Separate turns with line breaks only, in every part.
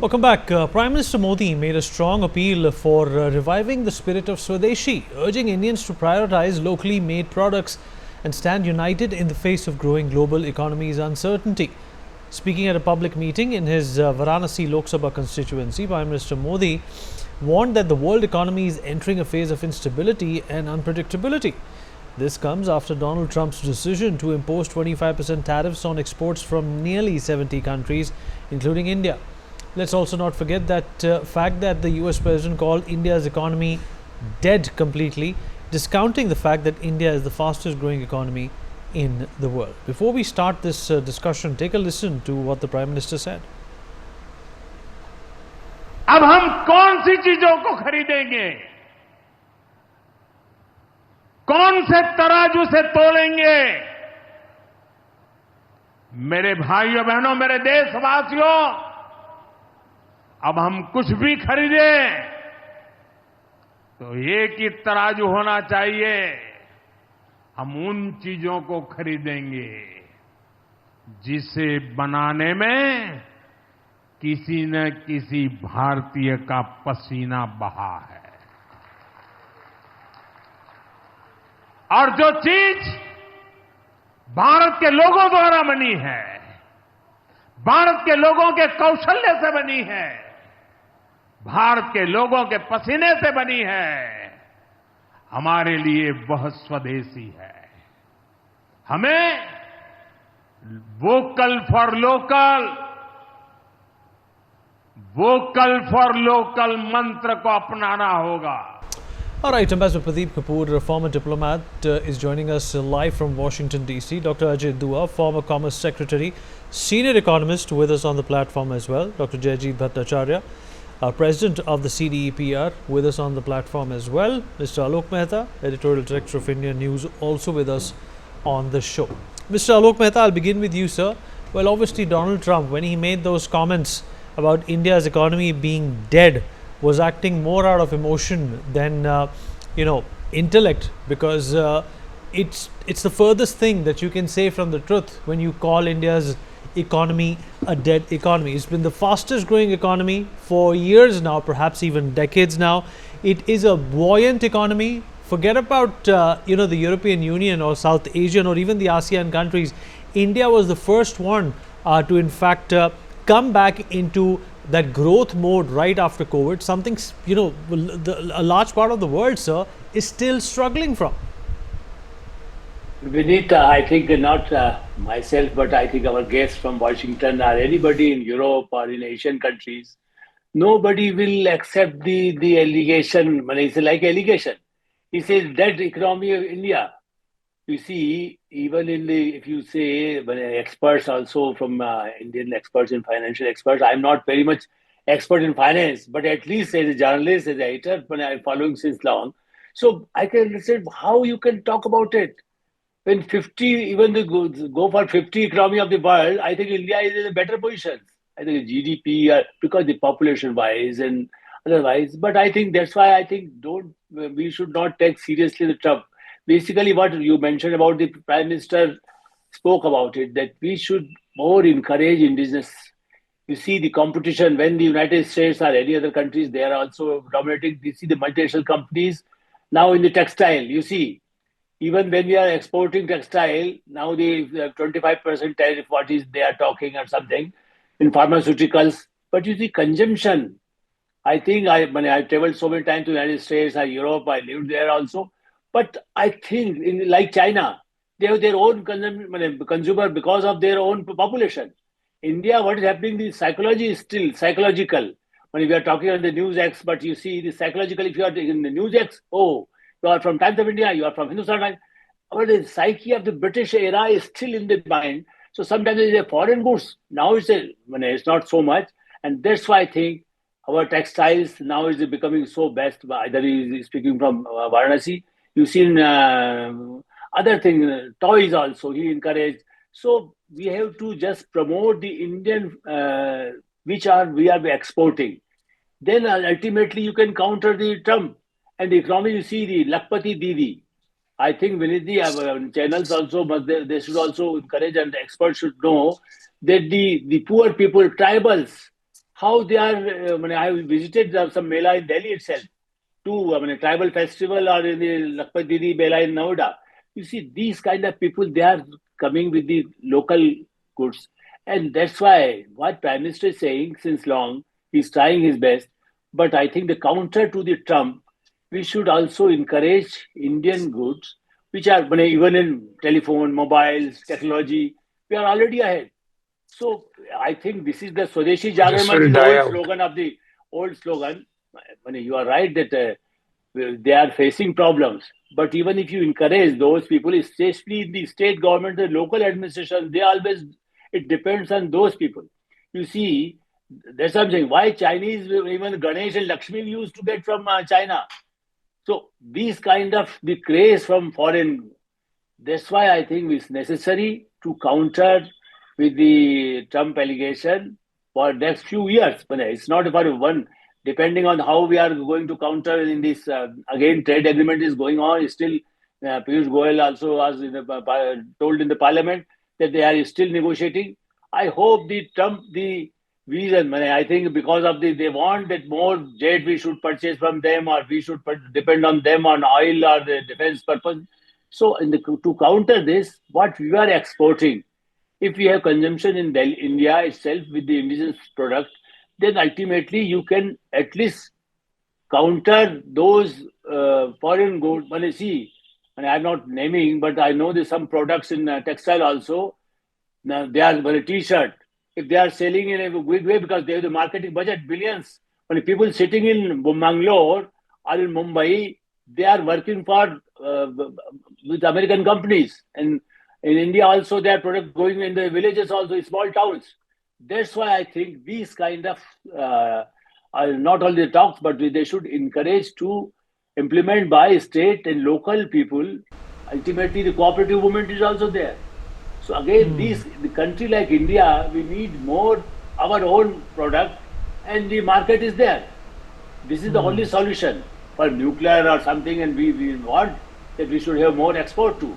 Welcome back. Prime Minister Modi made a strong appeal for reviving the spirit of Swadeshi, urging Indians to prioritize locally made products and stand united in the face of growing global economy's uncertainty. Speaking at a public meeting in his Varanasi Lok Sabha constituency, Prime Minister Modi warned that the world economy is entering a phase of instability and unpredictability. This comes after Donald Trump's decision to impose 25% tariffs on exports from nearly 70 countries, including India. Let's also not forget that fact that the US President called India's economy dead completely, discounting the fact that India is the fastest growing economy in the world. Before we start this discussion, take a listen to what the Prime Minister said.
अब हम कौन सी चीजों को खरीदेंगे, कौन से तराजू से तोलेंगे? मेरे भाइयों बहनों, मेरे देशवासियों, अब हम कुछ भी खरीदें तो एक ही तराजू होना चाहिए। हम उन चीजों को खरीदेंगे जिसे बनाने में किसी न किसी भारतीय का पसीना बहा है, और जो चीज भारत के लोगों द्वारा बनी है, भारत के लोगों के कौशल्य से बनी है, भारत के लोगों के पसीने से बनी है, हमारे लिए वह स्वदेशी है। हमें वोकल फॉर लोकल मंत्र को अपनाना होगा।
All right, Ambassador Pradeep Kapoor, a former diplomat, is joining us live from Washington, D.C. Dr. Ajay Dua, former Commerce Secretary, senior economist, with us on the platform as well. Dr. Jayajit Bhattacharya, President of the CDEPR, with us on the platform as well. Mr. Alok Mehta, Editorial Director of India News, also with us on the show. Mr. Alok Mehta, I'll begin with you, sir. Well, obviously, Donald Trump, when he made those comments about India's economy being dead, was acting more out of emotion than intellect, because it's the furthest thing that you can say from the truth when you call India's economy a dead economy. It's been the fastest growing economy for years now, perhaps even decades now. It is a buoyant economy. Forget about the European Union or South Asian or even the ASEAN countries. India was the first one to in fact come back into that growth mode right after COVID, something a large part of the world, sir, is still struggling from.
Vinita, I think not myself, but I think our guests from Washington or anybody in Europe or in Asian countries, nobody will accept the allegation. It's like allegation. He says dead economy of India. You see, even if you say experts also from Indian experts and financial experts, I'm not very much expert in finance, but at least as a journalist, as an editor, when I'm following since long, so I can understand how you can talk about it. When 50, even the go for 50 economy of the world, I think India is in a better position. I think GDP, because the population wise and otherwise. But I think that's why I think we should not take seriously the Trump. Basically, what you mentioned about the Prime Minister spoke about it, that we should more encourage indigenous. You see the competition when the United States or any other countries, they are also dominating. You see the multinational companies now in the textile. You see, even when we are exporting textile, now the 25% tariff, what is they are talking or something in pharmaceuticals. But you see, consumption. I think when I traveled so many times to the United States or Europe, I lived there also. But I think, like China, they have their own consumer because of their own population. India, what is happening, the psychology is still psychological. When we are talking on the Newsx, but you see the psychological, if you are in the Newsx, you are from Times of India, you are from Hindustan. But the psyche of the British era is still in the mind. So sometimes it is a foreign goods. Now it's not so much. And that's why I think our textiles now is becoming so best. Either he is speaking from Varanasi. You've seen other things, toys also, he encouraged. So we have to just promote the Indian, which we are exporting. Then ultimately you can counter the Trump. And the economy, you see the Lakpati Didi. I think Vinidhi, channels also, but they should also encourage, and the experts should know that the poor people, tribals, how they are. I visited some Mela in Delhi itself, to tribal festival, or in the Lakpat Didi Mela in Noida. You see, these kind of people, they are coming with the local goods. And that's why what Prime Minister is saying since long, he's trying his best. But I think the counter to the Trump, we should also encourage Indian goods, which are even in telephone, mobiles, technology, we are already ahead. So I think this is the Swadeshi
This
Jagarman
will
is the
die
old
out.
slogan of the old slogan. You are right that they are facing problems. But even if you encourage those people, especially in the state government, the local administration, they always, it depends on those people. You see, that's what I'm saying. Why Chinese, even Ganesh and Lakshmi, we used to get from China. So these kind of the craze from foreign, that's why I think it's necessary to counter with the Trump allegation for next few years. But it's not for one. Depending on how we are going to counter in this, again, trade agreement is going on. Still, Piyush Goyal also was told in the parliament that they are still negotiating. I hope the Trump, the reason, I think because of they want that more jet we should purchase from them, or we should depend on them on oil or the defense purpose. So, to counter this, what we are exporting, if we have consumption in India itself with the indigenous product, then ultimately you can at least counter those foreign goods. When I see, and I'm not naming, but I know there's some products in textile also. Now they are for a t-shirt. If they are selling in a big way because they have the marketing budget billions, when people sitting in Bangalore or in Mumbai, they are working for with American companies, and in India also their product going in the villages also, small towns. That's why I think these kind of are not only talks, but they should encourage to implement by state and local people. Ultimately, the cooperative movement is also there. So again, the country like India, we need more our own product, and the market is there. This is the only solution for nuclear or something, and we want that we should have more export too.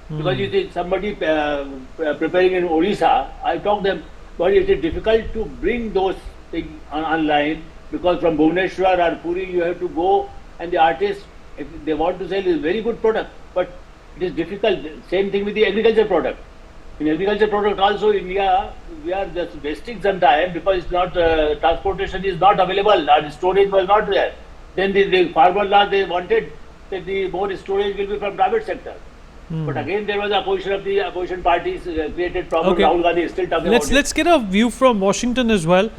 Because you see somebody preparing in Odisha, I talk them, but it is difficult to bring those things online, because from Bhubaneswar or Puri you have to go, and the artists, if they want to sell, is very good product, but it is difficult. Same thing with the agriculture product. In agriculture product also, India, we are just wasting some time because it's not transportation is not available, or storage was not there. Then the farmer law, they wanted that the more storage will be from private sector. But again, there was opposition of the opposition parties created problem.
Okay.
Rahul Gandhi is still talking about
Let's get a view from Washington as well.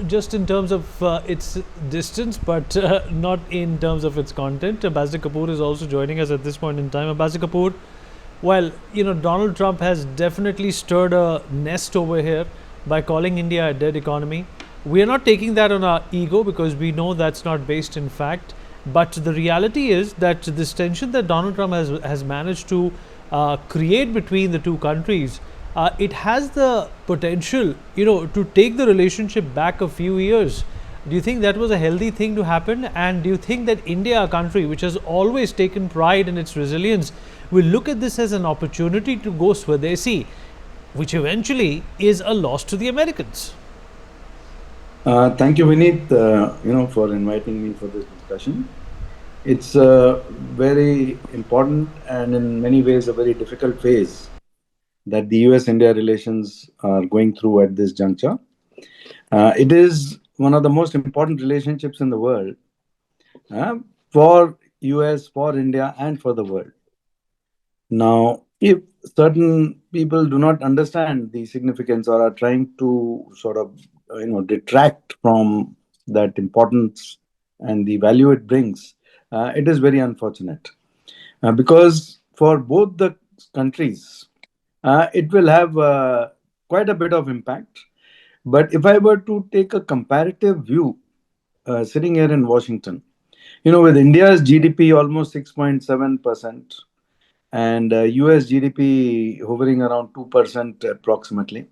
Just in terms of its distance, but not in terms of its content. Ambassador Kapoor is also joining us at this point in time. Ambassador Kapoor, well, Donald Trump has definitely stirred a nest over here by calling India a dead economy. We are not taking that on our ego because we know that's not based in fact. But the reality is that this tension that Donald Trump has managed to create between the two countries, it has the potential, to take the relationship back a few years. Do you think that was a healthy thing to happen? And do you think that India, a country which has always taken pride in its resilience, will look at this as an opportunity to go Swadeshi, which eventually is a loss to the Americans?
Thank you, Vineet, for inviting me for this discussion. It's very important and in many ways a very difficult phase that the US-India relations are going through at this juncture. It is one of the most important relationships in the world for US, for India, and for the world. Now, if certain people do not understand the significance or are trying to sort of detract from that importance and the value it brings, it is very unfortunate. Because for both the countries, it will have quite a bit of impact. But if I were to take a comparative view, sitting here in Washington, with India's GDP almost 6.7%, and US GDP hovering around 2% approximately,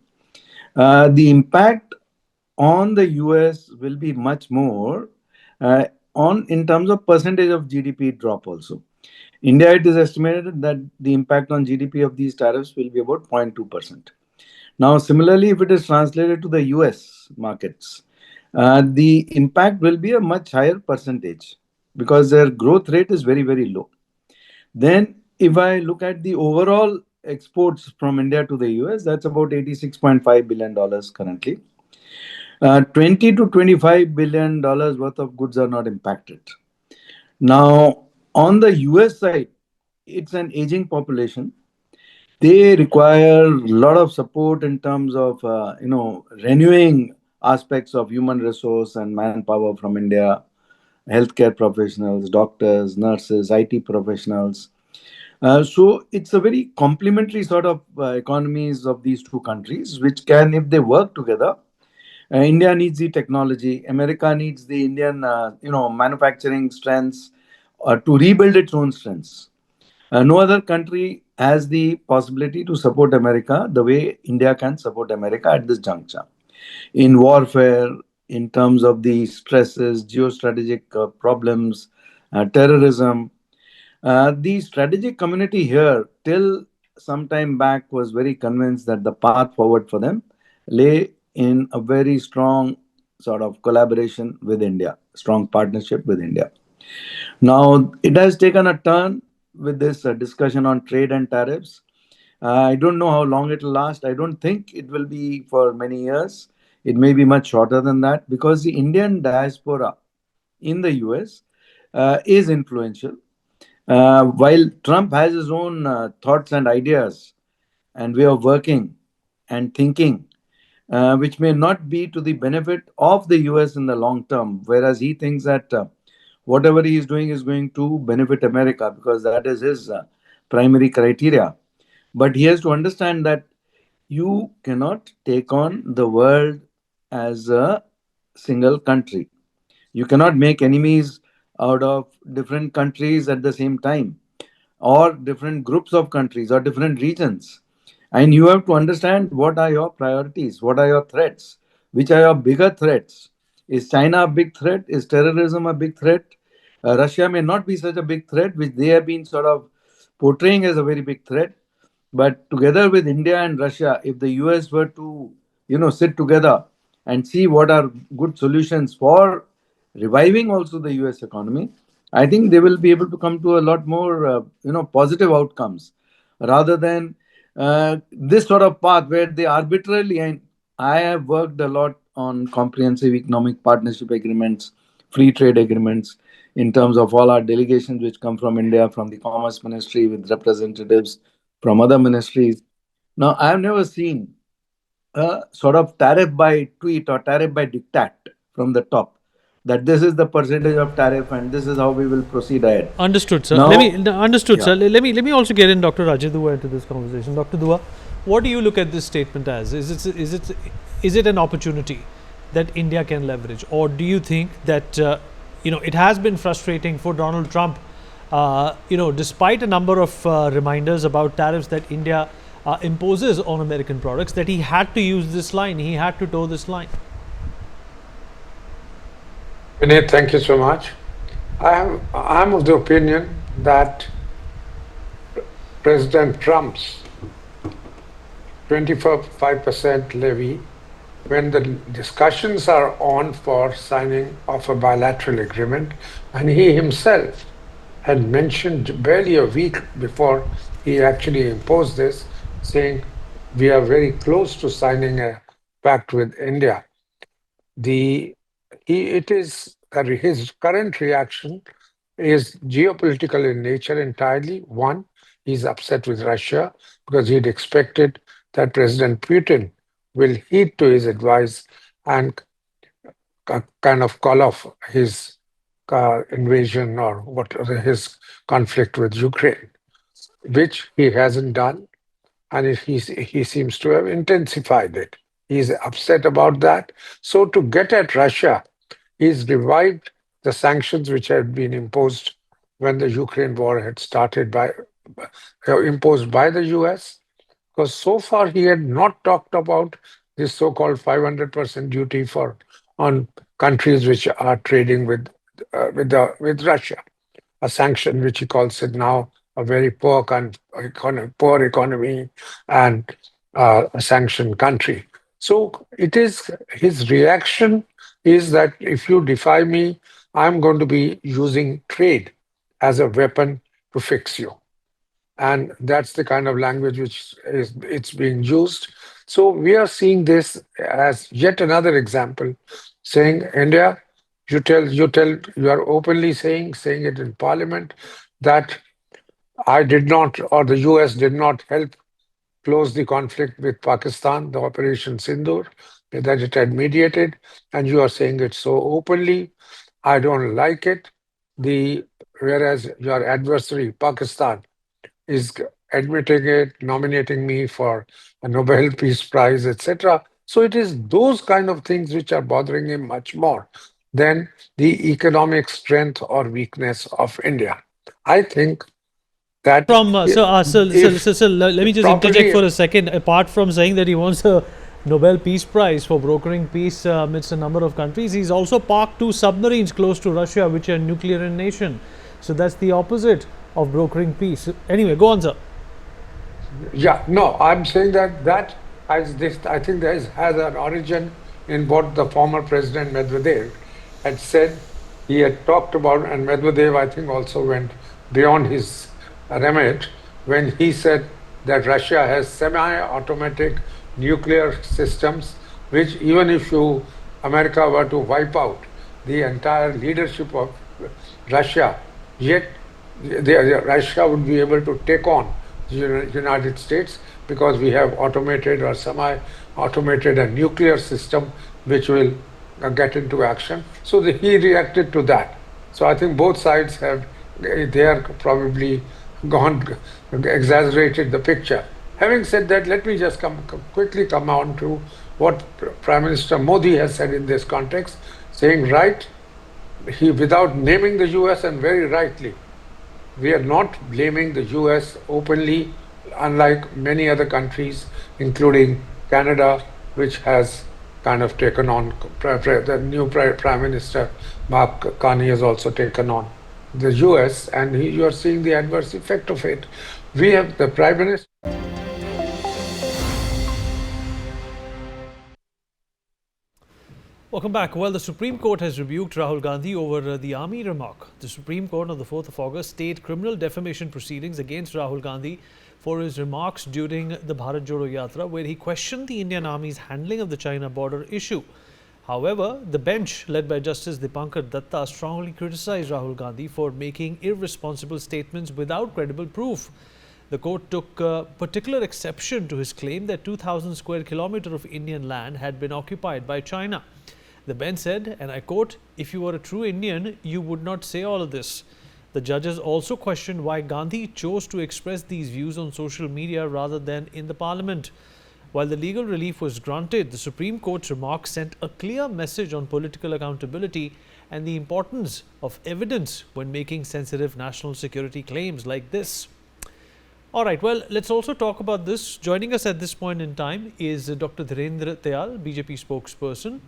the impact on the US will be much more in terms of percentage of GDP drop also. India, it is estimated that the impact on GDP of these tariffs will be about 0.2%. Now, similarly, if it is translated to the US markets, the impact will be a much higher percentage because their growth rate is very, very low. Then, if I look at the overall exports from India to the US, that's about $86.5 billion dollars currently. 20 to $25 billion worth of goods are not impacted. Now, on the US side, it's an aging population. They require a lot of support in terms of renewing aspects of human resource and manpower from India, healthcare professionals, doctors, nurses, IT professionals. So it's a very complementary sort of economies of these two countries, which can, if they work together, India needs the technology. America needs the Indian, manufacturing strengths to rebuild its own strengths. No other country has the possibility to support America the way India can support America at this juncture. In warfare, in terms of the stresses, geostrategic problems, terrorism, the strategic community here, till some time back, was very convinced that the path forward for them lay in a very strong sort of collaboration with India, strong partnership with India. Now, it has taken a turn with this discussion on trade and tariffs. I don't know how long it will last. I don't think it will be for many years. It may be much shorter than that because the Indian diaspora in the US is influential. While Trump has his own thoughts and ideas and way of working and thinking, which may not be to the benefit of the US in the long term, whereas he thinks that whatever he is doing is going to benefit America because that is his primary criteria. But he has to understand that you cannot take on the world as a single country. You cannot make enemies out of different countries at the same time, or different groups of countries or different regions. And you have to understand what are your priorities, what are your threats, which are your bigger threats. Is China a big threat? Is terrorism a big threat? Russia may not be such a big threat, which they have been sort of portraying as a very big threat. But together with India and Russia, if the US were to, sit together and see what are good solutions for reviving also the US economy, I think they will be able to come to a lot more, positive outcomes rather than this sort of path where they arbitrarily. And I have worked a lot on comprehensive economic partnership agreements, free trade agreements, in terms of all our delegations which come from India, from the Commerce Ministry with representatives from other ministries. Now, I have never seen a sort of tariff by tweet or tariff by diktat from the top, that this is the percentage of tariff and this is how we will proceed ahead.
Understood, sir.
Now,
Understood,
yeah.
sir. Let me also get in Dr. Ajay Dua into this conversation. Dr. Dua, what do you look at this statement as? Is it an opportunity that India can leverage, or do you think that it has been frustrating for Donald Trump? Despite a number of reminders about tariffs that India imposes on American products, that he had to use this line, he had to toe this line.
Vinay, thank you so much. I'm of the opinion that President Trump's 25% levy, when the discussions are on for signing of a bilateral agreement, and he himself had mentioned barely a week before he actually imposed this, saying we are very close to signing a pact with India. His current reaction is geopolitical in nature entirely. One, he's upset with Russia because he'd expected that President Putin will heed to his advice and kind of call off his invasion or his conflict with Ukraine, which he hasn't done, and he seems to have intensified it. He's upset about that. So to get at Russia, he's revived the sanctions which had been imposed when the Ukraine war had started imposed by the US, because so far he had not talked about this so-called 500% duty on countries which are trading with Russia, a sanction which he calls it now a very poor economy and a sanctioned country. So it is his reaction is that if you defy me, I'm going to be using trade as a weapon to fix you. And that's the kind of language which is it's being used. So we are seeing this as yet another example, saying India, you are openly saying it in parliament that I did not, or the US did not help close the conflict with Pakistan, the Operation Sindoor, that it had mediated, and you are saying it so openly. I don't like it. The Whereas your adversary, Pakistan, is admitting it, nominating me for a Nobel Peace Prize, etc. So it is those kind of things which are bothering him much more than the economic strength or weakness of India. I think that
From let me
if
just interject
properly,
for a second. Apart from saying that he wants a Nobel Peace Prize for brokering peace amidst a number of countries, he's also parked two submarines close to Russia, which are nuclear in nation. So that's the opposite of brokering peace. Anyway, go on, sir.
yeah, no, I'm saying that has this. I think has an origin in what the former President Medvedev had said. He had talked about, and Medvedev, I think, also went beyond his remit when he said that Russia has semi-automatic nuclear systems, which even if America were to wipe out the entire leadership of Russia, yet Russia would be able to take on the United States because we have automated or semi-automated a nuclear system which will get into action. So he reacted to that. So I think both sides have they are probably gone exaggerated the picture. Having said that, let me just quickly come on to what Prime Minister Modi has said in this context, saying right, he without naming the US and very rightly, we are not blaming the US openly, unlike many other countries, including Canada, which has kind of taken on the new Prime Minister Mark Carney has also taken on the US, and you are seeing the adverse effect of it. We have the Prime Minister.
Welcome back. Well, the Supreme Court has rebuked Rahul Gandhi over the army remark. The Supreme Court on the 4th of August stayed criminal defamation proceedings against Rahul Gandhi for his remarks during the Bharat Jodo Yatra, where he questioned the Indian Army's handling of the China border issue. However, the bench, led by Justice Dipankar Datta, strongly criticized Rahul Gandhi for making irresponsible statements without credible proof. The court took particular exception to his claim that 2,000 square kilometers of Indian land had been occupied by China. The bench said, and I quote, "If you were a true Indian, you would not say all of this." The judges also questioned why Gandhi chose to express these views on social media rather than in the parliament. While the legal relief was granted, the Supreme Court's remarks sent a clear message on political accountability and the importance of evidence when making sensitive national security claims like this. All right, well, let's also talk about this. Joining us at this point in time is Dr. Dhirendra Tyal, BJP spokesperson.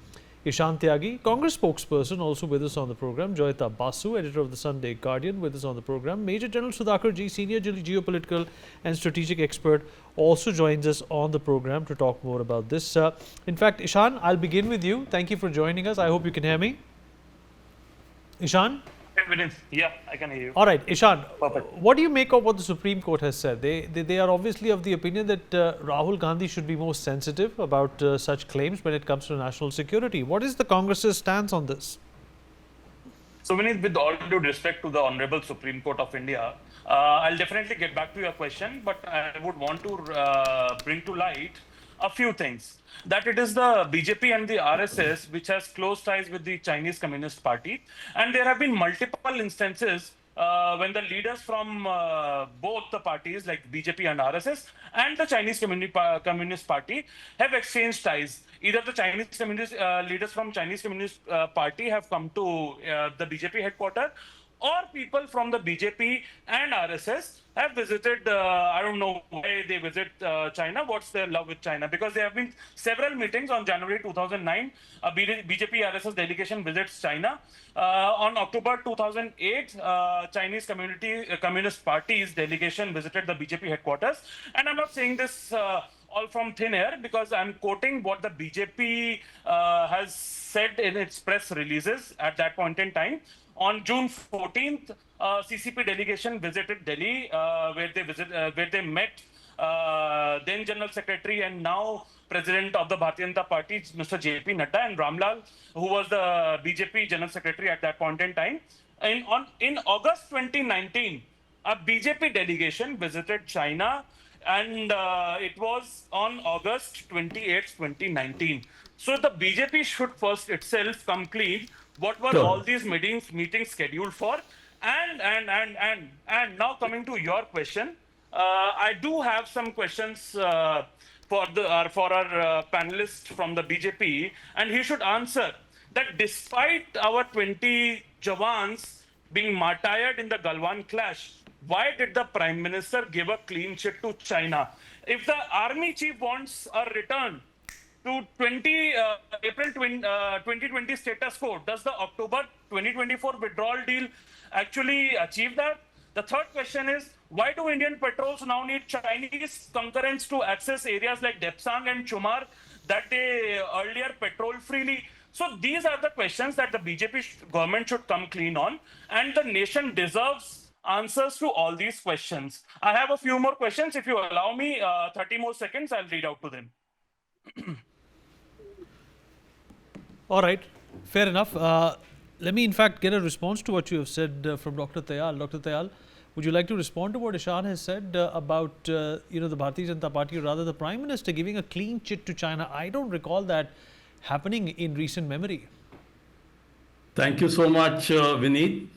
Ishan Tyagi, Congress spokesperson, also with us on the program. Joyita Basu, editor of the Sunday Guardian, with us on the program. Major General Sudhakar Ji, senior geopolitical and strategic expert, also joins us on the program to talk more about this. In fact, Ishan, I'll begin with you. Thank you for joining us. I hope you can hear me. Ishan?
Yeah, I can hear you.
All right, Ishan,
Perfect.
what do you make of what the Supreme Court has said? They are obviously of the opinion that Rahul Gandhi should be more sensitive about such claims when it comes to national security. What is the Congress's stance on this?
So, Vineet, with all due respect to the Honorable Supreme Court of India, I'll definitely get back to your question, but I would want to bring to light a few things. That it is the BJP and the RSS which has close ties with the Chinese Communist Party, and there have been multiple instances when the leaders from both the parties, like BJP and RSS, and the Chinese Communist Party, have exchanged ties. Either the Chinese Communist leaders from Chinese Communist Party have come to the BJP headquarters, or people from the BJP and RSS have visited, I don't know why they visit China, what's their love with China, because there have been several meetings. On January 2009, a BJP RSS delegation visits China. On October 2008, Chinese Communist Party's delegation visited the BJP headquarters. And I'm not saying this all from thin air because I'm quoting what the BJP has said in its press releases at that point in time. On June 14th, CCP delegation visited Delhi, where they met then General Secretary and now President of the Bharatiya Janata Party, Mr. J.P. Nadda, and Ramlal, who was the BJP General Secretary at that point in time. In August 2019, a BJP delegation visited China, and it was on August 28, 2019. So the BJP should first itself come clean. What were all these meetings scheduled for? And now coming to your question, I do have some questions for our panelist from the BJP, and he should answer that despite our 20 Jawans being martyred in the Galwan clash, why did the Prime Minister give a clean sheet to China? If the army chief wants a return to April 2020 status quo, does the October 2024 withdrawal deal actually achieve that? The third question is, why do Indian patrols now need Chinese concurrence to access areas like Depsang and Chumar that they earlier patrol freely? So these are the questions that the BJP government should come clean on, and the nation deserves answers to all these questions. I have a few more questions. If you allow me 30 more seconds, I'll read out to them.
All right, fair enough. Let me, in fact, get a response to what you have said from Dr. Tayal. Dr. Tayal, would you like to respond to what Ishan has said about the Bharatiya Janata Party, or rather the Prime Minister giving a clean chit to China? I don't recall that happening in recent memory.
Thank you so much, Vineet.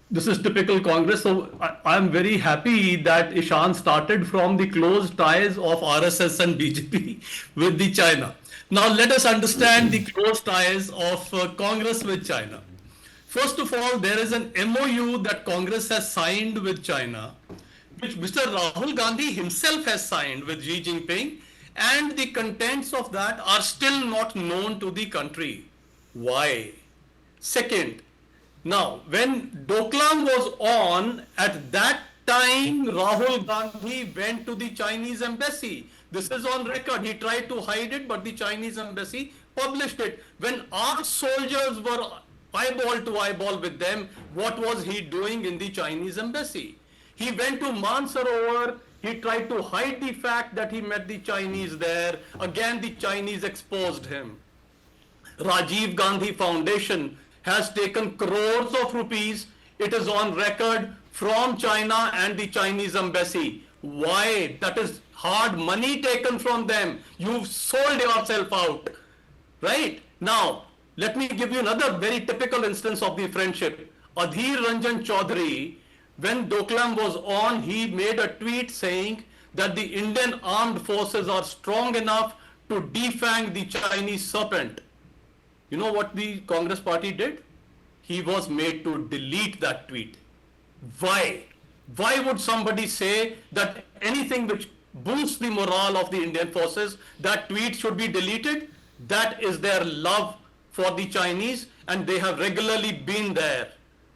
This is typical Congress. So I'm very happy that Ishan started from the close ties of RSS and BJP with the China. Now let us understand the close ties of Congress with China. First of all, there is an MOU that Congress has signed with China, which Mr. Rahul Gandhi himself has signed with Xi Jinping, and the contents of that are still not known to the country. Why? Second, now when Doklam was on, at that time Rahul Gandhi went to the Chinese embassy. This is on record. He tried to hide it, but the Chinese embassy published it. When our soldiers were eyeball to eyeball with them, what was he doing in the Chinese embassy? He went to Mansarovar. He tried to hide the fact that he met the Chinese there. Again, the Chinese exposed him. Rajiv Gandhi Foundation has taken crores of rupees. It is on record from China and the Chinese embassy. Why? That is hard money taken from them. You've sold yourself out. Right? Now, let me give you another very typical instance of the friendship. Adhir Ranjan Chaudhary, when Doklam was on, he made a tweet saying that the Indian armed forces are strong enough to defang the Chinese serpent. You know what the Congress party did? He was made to delete that tweet. Why? Why would somebody say that anything which boosts the morale of the Indian forces, that tweet should be deleted? That is their love for the Chinese, and they have regularly been there.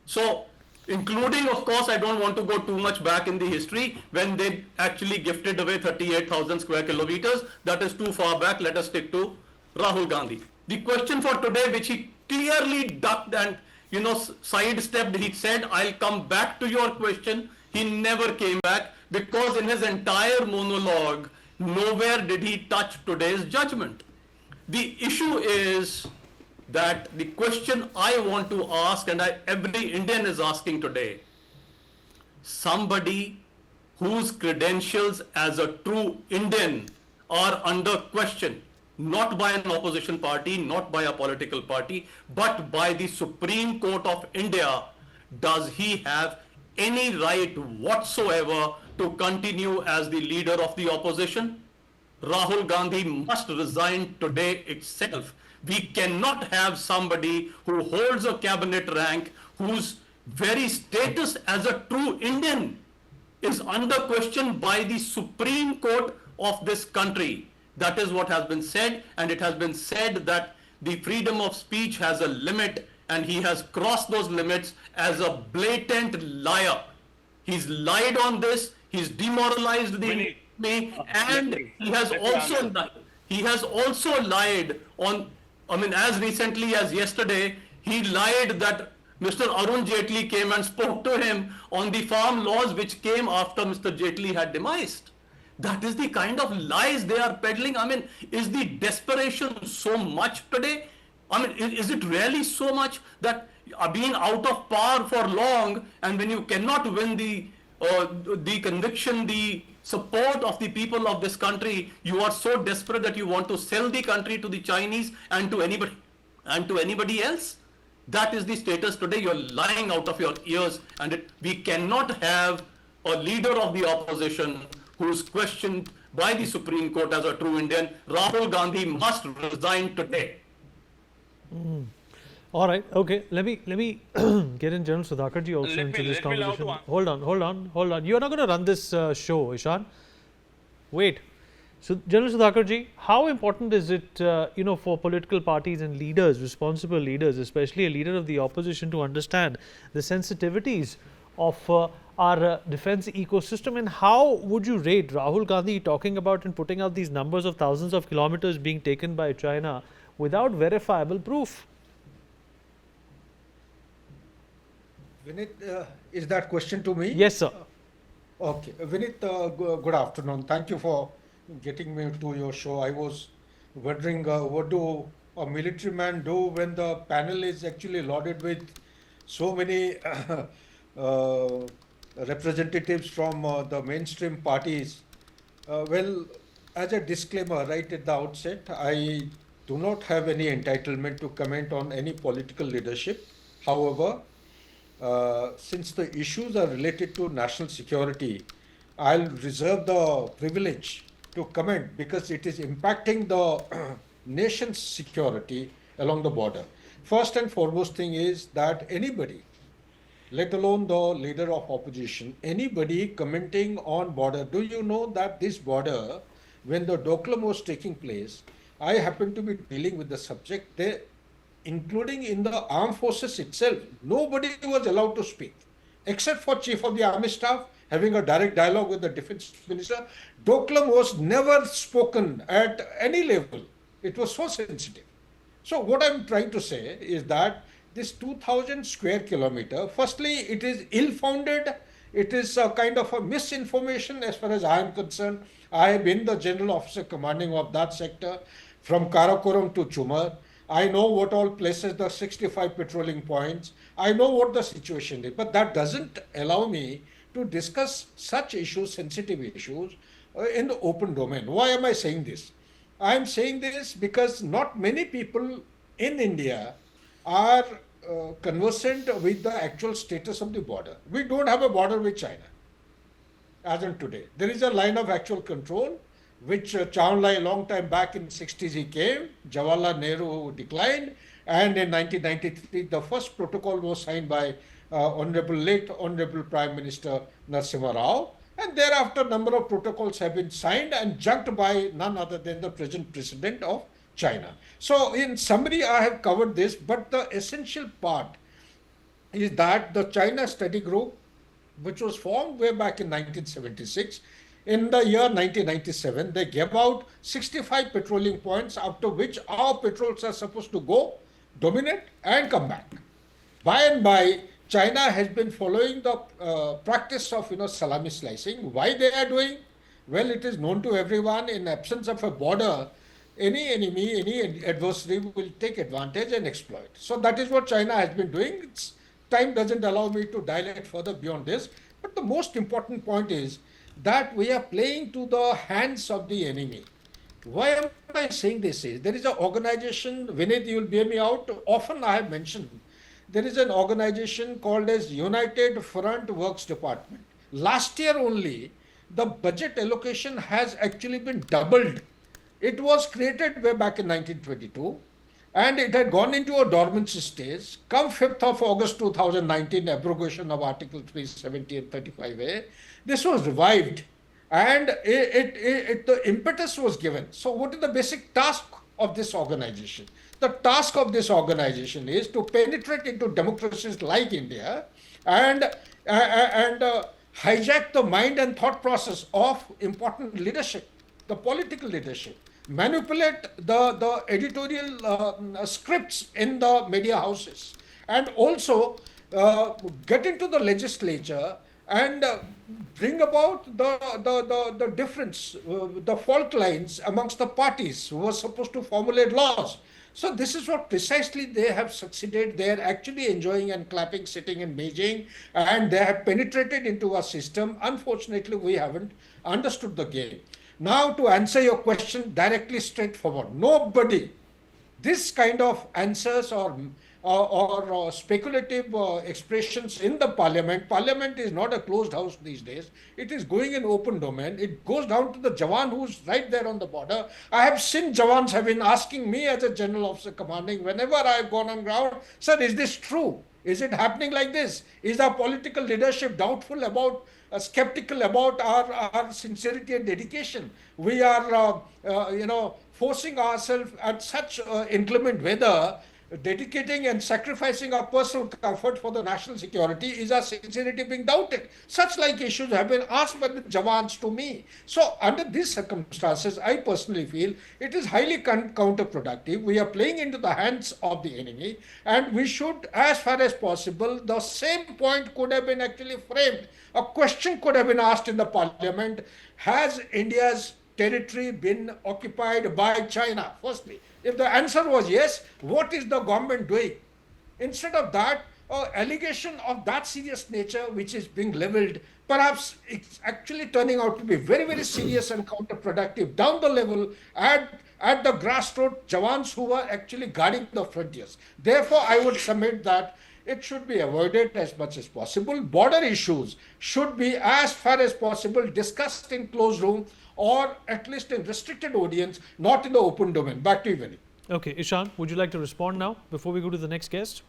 So, including, of course, I don't want to go too much back in the history, when they actually gifted away 38,000 square kilometers. That is too far back. Let us stick to Rahul Gandhi. The question for today, which he clearly ducked and sidestepped, he said, I'll come back to your question. He never came back, because in his entire monologue, nowhere did he touch today's judgment. The issue is that the question I want to ask, and every Indian is asking today, somebody whose credentials as a true Indian are under question, not by an opposition party, not by a political party, but by the Supreme Court of India, does he have any right whatsoever to continue as the leader of the opposition? Rahul Gandhi must resign today itself. We cannot have somebody who holds a cabinet rank, whose very status as a true Indian is under question by the Supreme Court of this country. That is what has been said, and it has been said that the freedom of speech has a limit, and he has crossed those limits as a blatant liar. He's lied on this. He's demoralized the me, and
let me answer.
he has also lied on. I mean, as recently as yesterday, he lied that Mr. Arun Jaitley came and spoke to him on the farm laws which came after Mr. Jaitley had demised. That is the kind of lies they are peddling. I mean, is the desperation so much today? I mean, is it really so much that being out of power for long, and when you cannot win the conviction, the support of the people of this country, you are so desperate that you want to sell the country to the Chinese and to anybody else? That is the status today. You're lying out of your ears, and we cannot have a leader of the opposition who is questioned by the Supreme Court as a true Indian. Rahul Gandhi must resign today.
All right. Okay. Let me get in General Sudhakarji also into this conversation. Hold on. You are not going to run this show, Ishan. Wait. So, General Sudhakarji, how important is it, for political parties and leaders, responsible leaders, especially a leader of the opposition, to understand the sensitivities of our defense ecosystem, and how would you rate Rahul Gandhi talking about and putting out these numbers of thousands of kilometers being taken by China without verifiable proof?
Vinit, is that question to me?
Yes, sir.
Okay. Vinit, good afternoon. Thank you for getting me to your show. I was wondering what do a military man do when the panel is actually loaded with so many representatives from the mainstream parties. Well, as a disclaimer right at the outset, I do not have any entitlement to comment on any political leadership. However, since the issues are related to national security, I'll reserve the privilege to comment because it is impacting the nation's security along the border. First and foremost thing is that anybody, let alone the leader of opposition, anybody commenting on border, do you know that this border, when the Doklam was taking place, I happened to be dealing with the subject there, including in the armed forces itself, nobody was allowed to speak, except for Chief of the Army Staff having a direct dialogue with the Defense Minister. Doklam was never spoken at any level. It was so sensitive. So what I'm trying to say is that this 2,000 square kilometer, firstly, it is ill-founded. It is a kind of a misinformation as far as I am concerned. I have been the general officer commanding of that sector from Karakoram to Chumar. I know what all places the 65 patrolling points. I know what the situation is, but that doesn't allow me to discuss such issues, sensitive issues, in the open domain. Why am I saying this? I am saying this because not many people in India are conversant with the actual status of the border. We don't have a border with China as on today. There is a line of actual control which Chow Lai long time back in 60s he came, Jawaharlal Nehru declined, and in 1993 the first protocol was signed by late Honorable Prime Minister Narasimha Rao, and thereafter number of protocols have been signed and junked by none other than the present President of China. So in summary, I have covered this, but the essential part is that the China Study Group, which was formed way back in 1976, in the year 1997, they gave out 65 patrolling points, after which our patrols are supposed to go, dominate, and come back. By and by, China has been following the practice of salami slicing. Why they are doing? Well, it is known to everyone. In absence of a border, any enemy, any adversary will take advantage and exploit. So that is what China has been doing. Time doesn't allow me to dilate further beyond this. But the most important point is that we are playing to the hands of the enemy. Why am I saying this? There is an organization, Vinit, you will bear me out. Often I have mentioned, there is an organization called as United Front Works Department. Last year only, the budget allocation has actually been doubled. It was created way back in 1922, and it had gone into a dormancy stage. Come 5th of August 2019, abrogation of Article 370 and 35A, this was revived, and the impetus was given. So what is the basic task of this organization? The task of this organization is to penetrate into democracies like India and hijack the mind and thought process of important leadership, the political leadership, manipulate the editorial scripts in the media houses, and also get into the legislature and bring about the difference, the fault lines amongst the parties who were supposed to formulate laws. So this is what precisely they have succeeded. They are actually enjoying and clapping sitting in Beijing, and they have penetrated into our system. Unfortunately, we haven't understood the game. Now, to answer your question directly, straightforward, nobody, this kind of answers or speculative expressions in the parliament is not a closed house these days. It is going in open domain. It goes down to the Jawan who's right there on the border. I have seen Jawans have been asking me as a general officer commanding, whenever I have gone on ground, sir, is this true? Is it happening like this? Is our political leadership doubtful about, skeptical about our sincerity and dedication? We are, forcing ourselves at such inclement weather, dedicating and sacrificing our personal comfort for the national security. Is our sincerity being doubted? Such like issues have been asked by the Jawans to me. So under these circumstances, I personally feel it is highly counterproductive. We are playing into the hands of the enemy, and we should, as far as possible, the same point could have been actually framed. A question could have been asked in the parliament: has India's territory been occupied by China? Firstly, if the answer was yes, what is the government doing? Instead of that, an allegation of that serious nature which is being leveled, perhaps it's actually turning out to be very, very serious and counterproductive down the level at the grassroots Jawans who are actually guarding the frontiers. Therefore, I would submit that it should be avoided as much as possible. Border issues should be, as far as possible, discussed in closed room, or at least in restricted audience, not in the open domain. Back to you, Vinny.
Okay, Ishan, would you like to respond now before we go to the next guest?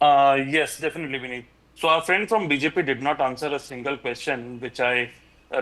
Yes, definitely, Vinny. So our friend from BJP did not answer a single question which I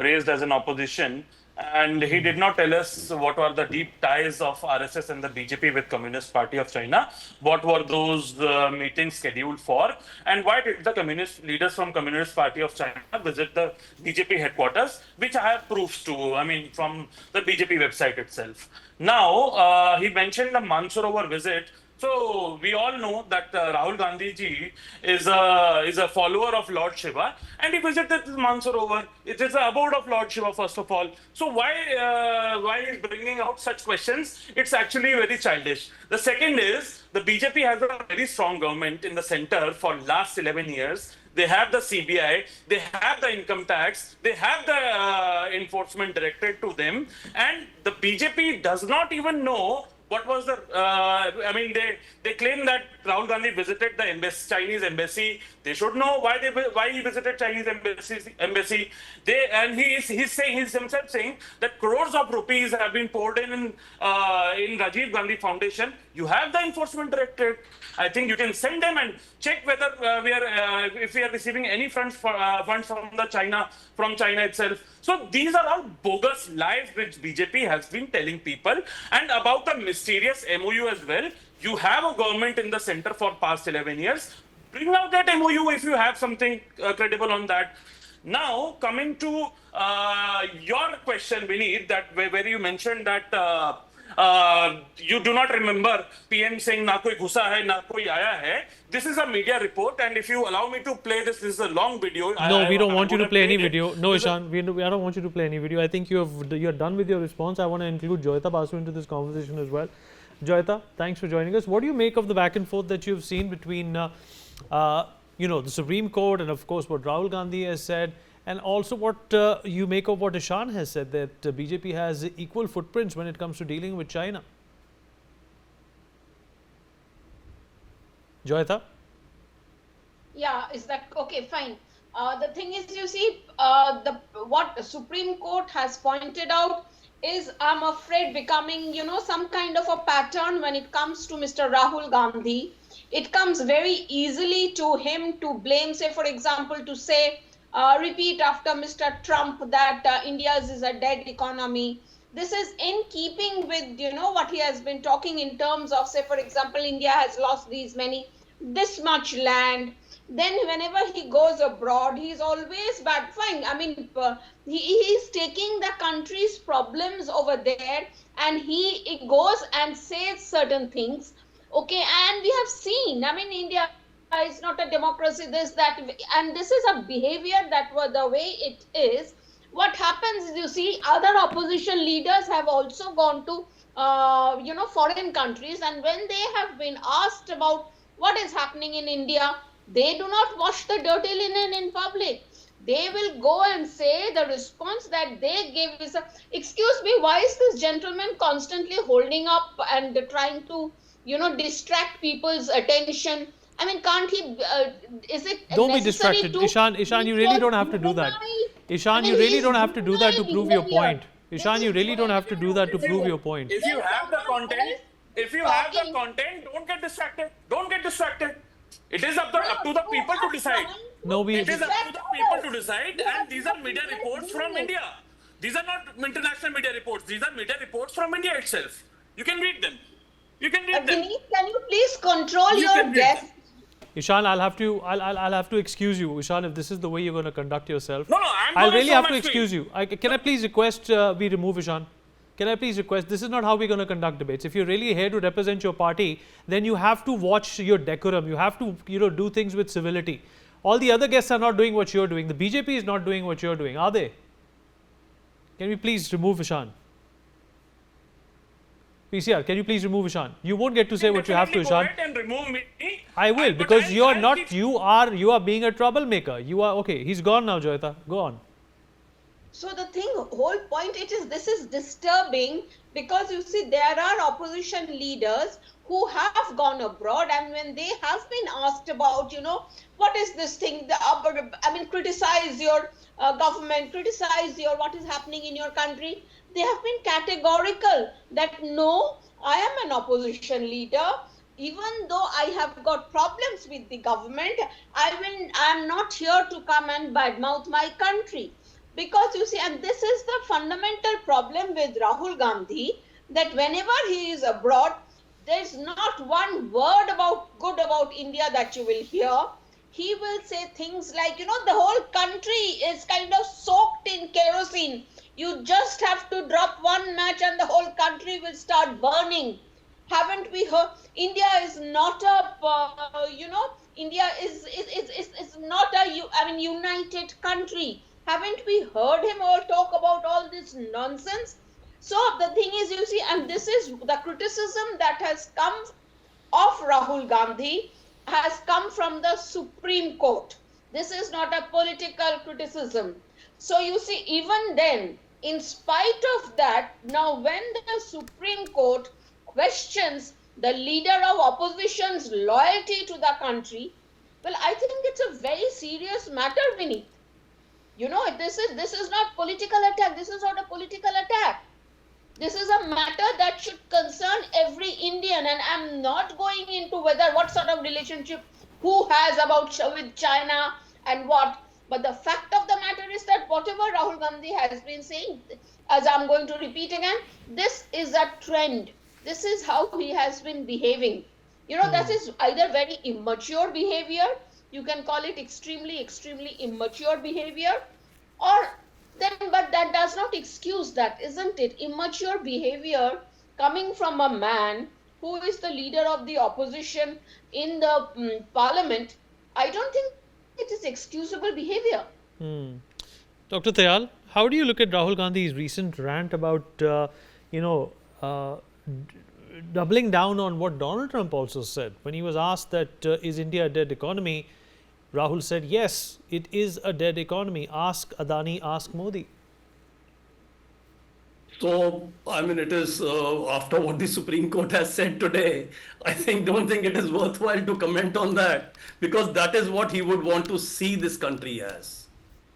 raised as an opposition, and he did not tell us what were the deep ties of RSS and the BJP with Communist Party of China. What were those meetings scheduled for, and why did the communist leaders from Communist Party of China visit the BJP headquarters, which I have proofs to, I mean, from the BJP website itself. Now, he mentioned the Mansarovar visit. So we all know that Rahul Gandhi ji is a follower of Lord Shiva, and he visited Mansarovar. It is the abode of Lord Shiva, first of all. So why is bringing out such questions? It's actually very childish. The second is the BJP has a very strong government in the center for last 11 years. They have the CBI, they have the income tax, they have the enforcement directed to them, and the BJP does not even know what was the, they claim that Rahul Gandhi visited the embassy, Chinese embassy. They should know why he visited Chinese embassy. He's himself saying that crores of rupees have been poured in Rajiv Gandhi Foundation. You have the enforcement directorate. I think you can send them and check whether if we are receiving any funds from China itself. So these are all bogus lies which BJP has been telling people. And about the mysterious MOU as well, you have a government in the center for past 11 years. Bring out that MOU if you have something credible on that. Now, coming to your question, Vineet, that where you mentioned that you do not remember PM saying na koi ghusa hai, na koi aaya hai. This is a media report, and if you allow me to play this is a long video.
No, we don't want you to play any video. No, Ishan, I don't want you to play any video. I think you're done with your response. I want to include Joyita Basu into this conversation as well. Joyita, thanks for joining us. What do you make of the back and forth that you've seen between, the Supreme Court and, of course, what Rahul Gandhi has said, and also what you make of what Ishan has said, that BJP has equal footprints when it comes to dealing with China? Joyita?
Yeah, is that okay? Fine. The thing is, you see, what the Supreme Court has pointed out is, I'm afraid, becoming, some kind of a pattern when it comes to Mr. Rahul Gandhi. It comes very easily to him to blame, say, for example, to say, repeat after Mr. Trump that India is a dead economy. This is in keeping with, what he has been talking in terms of, say, for example, India has lost this much land. then whenever he goes abroad, he's always bad. Fine, I mean, he's taking the country's problems over there, and he goes and says certain things. Okay, and we have seen, I mean, India is not a democracy, this, that, and this is a behavior that was the way it is. What happens is, you see, other opposition leaders have also gone to, foreign countries, and when they have been asked about what is happening in India, they do not wash the dirty linen in public. They will go and say the response that they give is, excuse me, why is this gentleman constantly holding up and trying to, distract people's attention? I mean, can't he, is it
Don't be
necessary
distracted.
to
Ishan, you really don't have to do that. Ishan, you really don't have to do that to prove your point. Ishan, you really don't have to do that to prove your point.
If you have the content, don't get distracted. Don't get distracted. It is up to the people to decide.
No,
It is up to the people to decide, and these are media reports from India. These are not international media reports. These are media reports from India itself. You can read them. You can read them.
Vineet, can you please control
You
your
can read
guests?
them.
Ishan, I'll have to excuse you. Ishan, if this is the way you're going to conduct yourself,
No, I'm
I'll
going
really
so
have to
much
excuse you. Can I please request we remove Ishan? Can I please request? This is not how we're going to conduct debates. If you're really here to represent your party, then you have to watch your decorum. You have to, do things with civility. All the other guests are not doing what you're doing. The BJP is not doing what you're doing, are they? Can we please remove Ishan? PCR, can you please remove Ishan? You won't get to say what you have to, Ishan.
Go ahead and remove me.
I will,
But
because you are
I'll
not.
keep-
You are being a troublemaker. You are okay. He's gone now, Joyita. Go on.
So the whole point this is disturbing, because you see, there are opposition leaders who have gone abroad, and when they have been asked about, what is this thing, criticize your government, criticize what is happening in your country, they have been categorical that no, I am an opposition leader. Even though I have got problems with the government, I am not here to come and badmouth my country. Because you see, and this is the fundamental problem with Rahul Gandhi, that whenever he is abroad, there's not one word good about India that you will hear. He will say things like, the whole country is kind of soaked in kerosene. You just have to drop one match and the whole country will start burning. Haven't we heard? India is not India is not a united country. Haven't we heard him all talk about all this nonsense? So the thing is, you see, and this is the criticism that has come of Rahul Gandhi has come from the Supreme Court. This is not a political criticism. So you see, even then, in spite of that, now when the Supreme Court questions the leader of opposition's loyalty to the country, well, I think it's a very serious matter, Vineet. This is not political attack. This is not a political attack. This is a matter that should concern every Indian, and I'm not going into what sort of relationship who has with China and what. But the fact of the matter is that whatever Rahul Gandhi has been saying, as I'm going to repeat again, this is a trend. This is how he has been behaving. That is either very immature behavior. You can call it extremely, extremely immature behavior, but that does not excuse that, isn't it? Immature behavior coming from a man who is the leader of the opposition in the parliament. I don't think it is excusable behavior.
Dr. Tayal, how do you look at Rahul Gandhi's recent rant about, doubling down on what Donald Trump also said? When he was asked that, is India a dead economy? Rahul said, yes, it is a dead economy. Ask Adani, ask Modi.
So, it is after what the Supreme Court has said today, don't think it is worthwhile to comment on that, because that is what he would want to see this country as.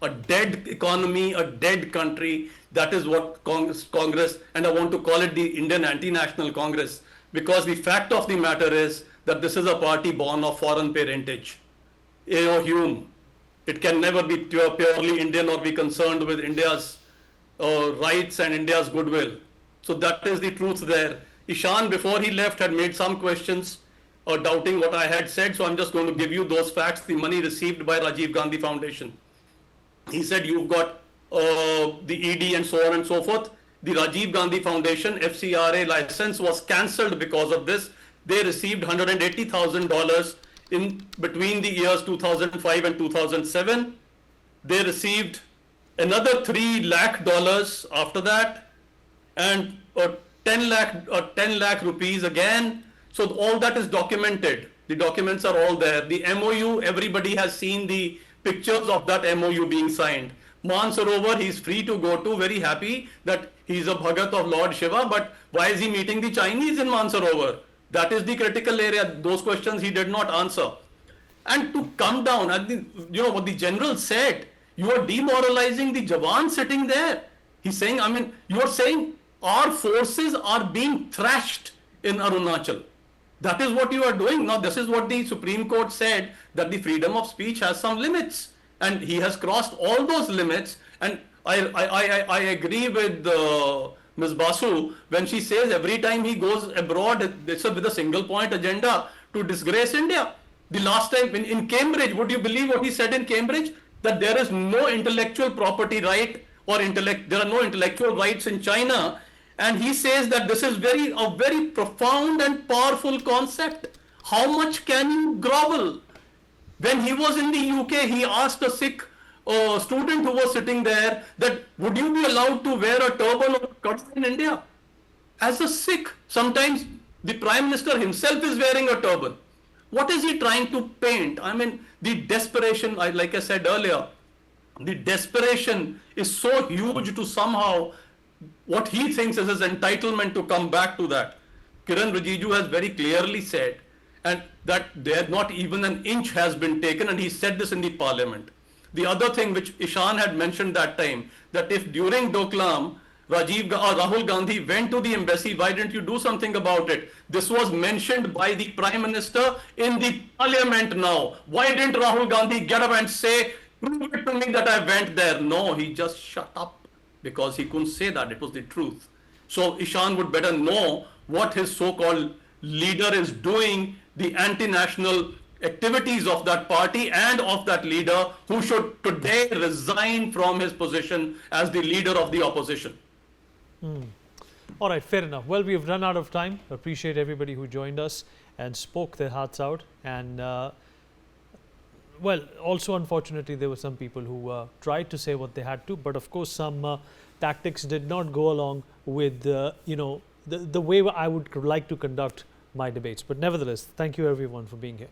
A dead economy, a dead country. That is what Congress, and I want to call it the Indian Anti-National Congress, because the fact of the matter is that this is a party born of foreign parentage. Hume, it can never be purely Indian or be concerned with India's rights and India's goodwill. So that is the truth there. Ishan, before he left, had made some questions. doubting what I had said, so I'm just going to give you those facts. The money received by Rajiv Gandhi Foundation. He said you've got the ED and so on and so forth. The Rajiv Gandhi Foundation FCRA license was cancelled because of this. They received $180,000 in between the years 2005 and 2007. They received another $3 lakh after that, and 10 lakh rupees again. So all that is documented. The documents are all there. The MOU, everybody has seen the pictures of that MOU being signed. Mansarovar, he's free to go to, very happy that he's a Bhagat of Lord Shiva, but why is he meeting the Chinese in Mansarovar? That is the critical area. Those questions he did not answer. And to come down, what the general said, you are demoralizing the Jawan sitting there. He's saying, you are saying our forces are being thrashed in Arunachal. That is what you are doing. Now, this is what the Supreme Court said, that the freedom of speech has some limits. And he has crossed all those limits. And I agree with Ms. Basu when she says every time he goes abroad, it's with a single point agenda to disgrace India. The last time in Cambridge, would you believe what he said in Cambridge? That there is no intellectual property right or there are no intellectual rights in China. And he says that this is a very profound and powerful concept. How much can you grovel? When he was in the UK, he asked a Sikh student who was sitting there that would you be allowed to wear a turban or cut in India? As a Sikh, sometimes the Prime Minister himself is wearing a turban. What is he trying to paint? The desperation, like I said earlier, the desperation is so huge to somehow what he thinks is his entitlement to come back to that. Kiran Rijiju has very clearly said, and that there not even an inch has been taken, and he said this in the parliament. The other thing which Ishan had mentioned that time, that if during Doklam, Rahul Gandhi went to the embassy, why didn't you do something about it? This was mentioned by the Prime Minister in the parliament now. Why didn't Rahul Gandhi get up and say, prove it to me that I went there? No, he just shut up because he couldn't say that. It was the truth. So Ishan would better know what his so-called leader is doing, the anti-national activities of that party and of that leader, who should today resign from his position as the leader of the opposition.
All right, fair enough. Well, we have run out of time. Appreciate everybody who joined us and spoke their hearts out. And also unfortunately, there were some people who tried to say what they had to, but of course some tactics did not go along with the way I would like to conduct my debates. But nevertheless, thank you everyone for being here.